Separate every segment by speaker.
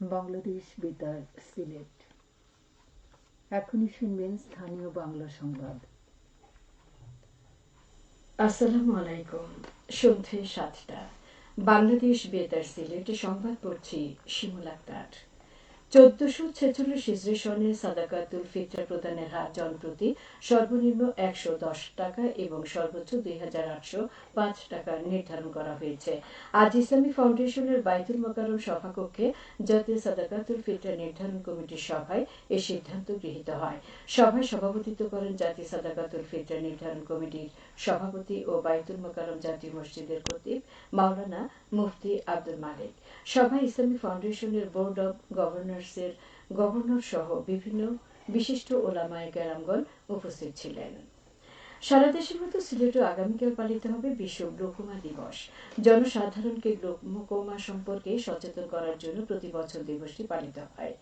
Speaker 1: বাংলাদেশ বেতার সিলেট। এখনই শুনবেন স্থানীয় বাংলা সংবাদ।
Speaker 2: আসসালামু আলাইকুম। সন্ধে ৭টা। বাংলাদেশ বেতার সিলেট সংবাদ পড়ছি শিমুল আক্তার। ১৪৪৬ হিজরি সনে সাদাকাতুল ফিতরা প্রদানের হার জনপ্রতি সর্বনিম্ন ১১০ টাকা এবং সর্বোচ্চ ২,৮০৫ টাকা নির্ধারণ করা হয়েছে। আজ ইসলামী ফাউন্ডেশনের বাইতুল মোকাররম সভাকক্ষে জাতীয় সাদাকাতুল ফিতরা নির্ধারণ কমিটির সভায় এ সিদ্ধান্ত গৃহীত হয়। সভায় সভাপতিত্ব করেন জাতীয় সাদাকাতুল ফিতরা নির্ধারণ কমিটির সভাপতি ও বাইতুল মোকাররম জাতীয় মসজিদের খতিব মাওলানা মুফতি আব্দুল মালিক। সভায় ইসলামী ফাউন্ডেশনের বোর্ড অব গভর্নরসের গভর্নর সহ বিভিন্ন বিশিষ্ট ওলামায়ে কেরামগণ উপস্থিত ছিলেন। সারা দেশের মতো সিলেটেও আগামীকাল পালিত হবে বিশ্ব গ্লোকোমা দিবস। জনসাধারণকে গ্লোকোমা সম্পর্কে সচেতন করার জন্য প্রতি বছর দিবসটি পালিত হয়।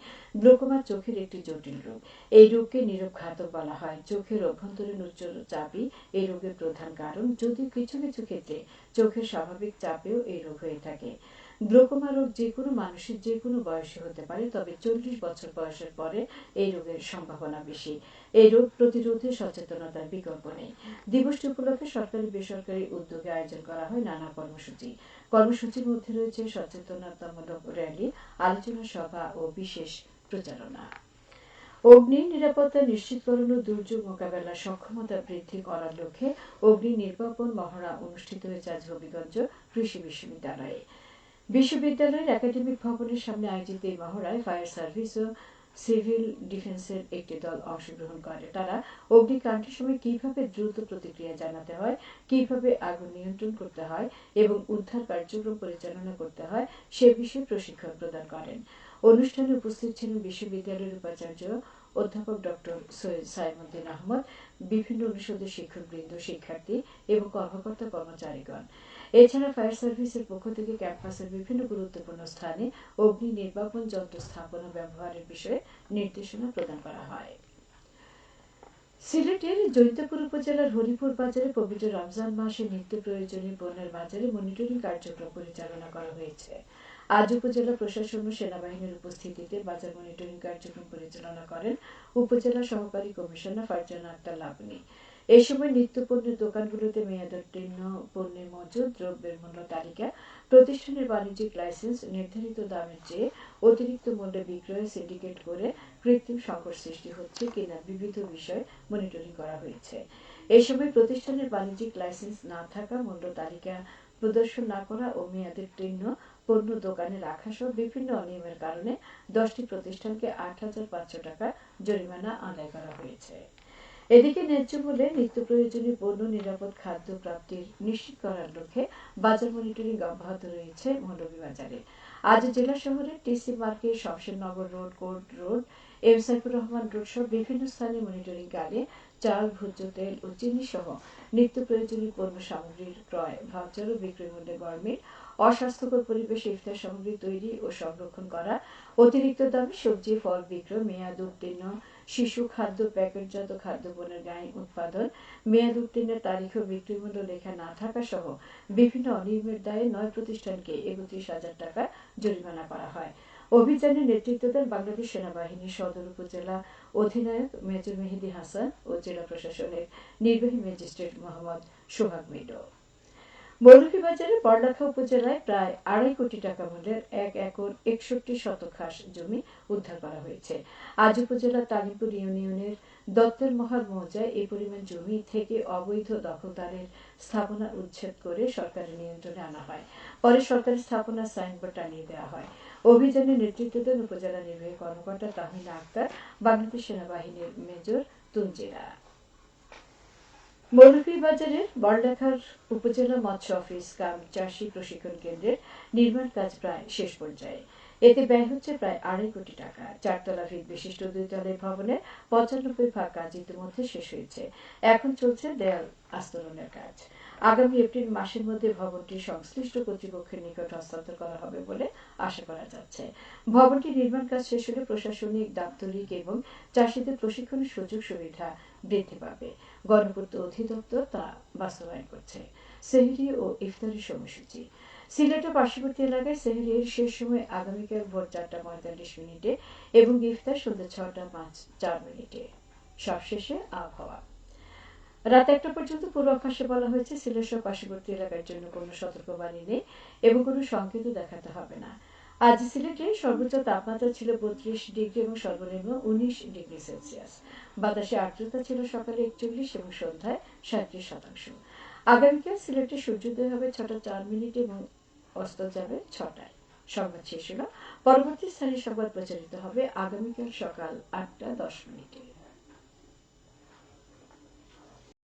Speaker 2: গ্লোকোমা চোখের একটি জটিল রোগ। এই রোগকে নীরব ঘাতক বলা হয়। চোখের অভ্যন্তরীণ উচ্চ চাপই এই রোগের প্রধান কারণ, যদিও কিছু কিছু ক্ষেত্রে চোখের স্বাভাবিক চাপেও এই রোগ হয়ে থাকে। গ্লোকোমা রোগ যে কোনো মানুষের যে কোনো বয়সে হতে পারে, তবে ৪০ বছর বয়সের পরে এই রোগের সম্ভাবনা বেশি। এই রোগ প্রতিরোধে সচেতনতার বিকল্প নেই। দিবসটি উপলক্ষে সরকারি বেসরকারি উদ্যোগে আয়োজন করা হয় নানা কর্মসূচি। কর্মসূচির মধ্যে রয়েছে সচেতনতামূলক র্যালি, আলোচনা সভা ও বিশেষ প্রচারণা। অগ্নি নিরাপত্তা নিশ্চিতকরণ ও দুর্যোগ মোকাবেলার সক্ষমতা বৃদ্ধি করার লক্ষ্যে অগ্নি নির্বাপন মহড়া অনুষ্ঠিত হয়েছে আজ হবিগঞ্জ কৃষি বিশ্ববিদ্যালয়ে। বিশ্ববিদ্যালয়ের একাডেমিক ভবনের সামনে আয়োজিত এই মহড়ায় ফায়ার সার্ভিস ও সিভিল ডিফেন্সের একটি দল অংশগ্রহণ করে। তারা অগ্নিকাণ্ডের সময় কিভাবে দ্রুত প্রতিক্রিয়া জানাতে হয়, কিভাবে আগুন নিয়ন্ত্রণ করতে হয় এবং উদ্ধার কার্যক্রম পরিচালনা করতে হয় সে বিষয়ে প্রশিক্ষণ প্রদান করেন। অনুষ্ঠানে উপস্থিত ছিলেন বিশ্ববিদ্যালয়ের উপাচার্য অধ্যাপক ডক্টর সৈয়দ সাইমুদ্দিন আহমদ, বিভিন্ন অনুষদের শিক্ষকবৃন্দ, শিক্ষার্থী এবং কর্মকর্তা কর্মচারীগণ। এছাড়া ফায়ার সার্ভিসের পক্ষ থেকে ক্যাম্পাসের বিভিন্ন গুরুত্বপূর্ণ স্থানে অগ্নি নির্বাপন যন্ত্র স্থাপন ও ব্যবহারের বিষয়ে নির্দেশনা প্রদান করা হয়। সিলেটের জৈন্তাপুর উপজেলার হরিপুর বাজারে পবিত্র রমজান মাসে নিত্য প্রয়োজনীয় পণ্যের বাজারে মনিটরিং কার্যক্রম পরিচালনা করা হয়েছে। আজ উপজেলা প্রশাসন ও সেনাবাহিনীর উপস্থিতিতে বাজার মনিটরিং কার্যক্রম পরিচালনা করেন উপজেলা সহকারী কমিশনার ফারজানা আক্তার লাবনী। এ সময় নিত্য পণ্যের দোকানগুলোতে মেয়াদোত্তীর্ণ পণ্যের মজুদ, দ্রব্যের মূল্য তালিকা, প্রতিষ্ঠানের বাণিজ্যিক লাইসেন্স, নির্ধারিত দামের চেয়ে অতিরিক্ত মূল্যে বিক্রয় সিন্ডিকেট করে কৃত্রিম সংকট সৃষ্টি হচ্ছে কিনা বিবিধ বিষয় মনিটরিং করা হয়েছে। এ সময় প্রতিষ্ঠানের বাণিজ্যিক লাইসেন্স না থাকা, মূল্য তালিকা প্রদর্শন না করা ও মেয়াদোত্তীর্ণ পণ্য দোকানে রাখা সহ বিভিন্ন অনিয়মের কারণে 10টি প্রতিষ্ঠানকে ৮,৫০০ টাকা জরিমানা আদায় করা হয়েছে। এদিকে ন্যায্য মূল্যে নিত্য প্রয়োজনীয় পণ্য, নিরাপদ খাদ্য প্রাপ্তির নিশ্চিত করার লক্ষ্যে বাজার মনিটরিং অব্যাহত রয়েছে মৌলভীবাজারে। আজ জেলা শহরের TC market, Shamshernagar road, court road, M Saifur Rahman road সহ বিভিন্ন স্থানে মনিটরিং কালে চাল, ভোজ্য তেল ও চিনি সহ নিত্য প্রয়োজনীয় পণ্য সামগ্রীর ক্রয়, ভাউচার ও বিক্রয় মূল্যে গরমিল, অস্বাস্থ্যকর পরিবেশে ইফতার সামগ্রী তৈরি ও সংরক্ষণ করা, অতিরিক্ত দামে সবজি ফল বিক্রয়, মেয়াদ উত্তীর্ণ শিশু খাদ্য, প্যাকেটজাত খাদ্যপণ্যের গায়ে উৎপাদন, মেয়াদ উত্তীর্ণের তারিখ ও বিক্রি মূল্য লেখা না থাকা সহ বিভিন্ন অনিয়মের দায়ে 9 প্রতিষ্ঠানকে ৩১,০০০ টাকা জরিমানা করা হয়। অভিযানে নেতৃত্ব দেন বাংলাদেশ সেনাবাহিনীর সদর উপজেলা অধিনায়ক মেজর মেহেদী হাসান ও জেলা প্রশাসনের নির্বাহী ম্যাজিস্ট্রেট মোহাম্মদ সোহাগ মিডো। মৌলভীবাজারের বড়লেখা উপজেলায় প্রায় ২.৫ কোটি টাকা মূল্যের ১ একর ৬১ শতক খাস জমি উদ্ধার করা হয়েছে। আজ উপজেলার তালিমপুর ইউনিয়নের দত্তের মহাল মৌজায় এই পরিমাণ জমি থেকে অবৈধ দখলদারের স্থাপনা উচ্ছেদ করে সরকারের নিয়ন্ত্রণে আনা হয়। পরে সরকারি স্থাপনার সাইনবোর্ড টানিয়ে দেওয়া হয়। অভিযানে নেতৃত্ব দেন উপজেলা নির্বাহী কর্মকর্তা তাহমিনা আক্তার, বাংলাদেশ সেনাবাহিনীর মেজর তুনজিরা। মৌলভীবাজারের বড়লেখার উপজেলা মৎস্য অফিস কাম চাষী প্রশিক্ষণ কেন্দ্রের নির্মাণ কাজ প্রায় শেষ পর্যায়ে। এতে ব্যয় হচ্ছে প্রায় ২.৫ কোটি টাকা। ৪ তলা ভিত বিশিষ্ট ২ তলের ভবনের ৯৫% কাজ ইতিমধ্যে শেষ হয়েছে। এখন চলছে দেয়াল আস্তরণের কাজ। আগামী এপ্রিল মাসের মধ্যে ভবনটি সংশ্লিষ্ট কর্তৃপক্ষের নিকট হস্তান্তর করা হবে বলে আশা করা যাচ্ছে। ভবনটি নির্মাণ কাজ শেষ হলে প্রশাসনিক, দাপ্তরিক এবং চাষীদের প্রশিক্ষণের সুযোগ সুবিধা বৃদ্ধি পাবে। গণপূর্ত অধিদপ্তর তা বাস্তবায়ন করছে। সেহরি ও ইফতারের সময়সূচি। সিলেটের পার্শ্ববর্তী এলাকায় সেহরির শেষ সময় আগামীকাল ভোর 4:45 এবং ইফতার সন্ধ্যা 6:04 সবশেষে আবহাওয়া রাত 1টা পর্যন্ত পূর্বাভাসে বলা হয়েছে সিলেট সহ পার্শ্ববর্তী এলাকার জন্য কোনো সতর্কবাণী নেই এবং কোনো সংকেত দেখাতে হবে না। আজ সিলেটে সর্বোচ্চ তাপমাত্রা ছিল 32 ডিগ্রি এবং সর্বনিম্ন 19 ডিগ্রি সেলসিয়াস। বাতাসে আর্দ্রতা ছিল সকালে 41 এবং সন্ধ্যায় 37%। আগামীকাল সিলেটে সূর্যোদয় হবে 6:04 এবং অস্ত যাবে 6টায়। সংবাদ শেষ হলো। পরবর্তী স্থানীয় সংবাদ প্রচারিত হবে আগামীকাল সকাল 8:10।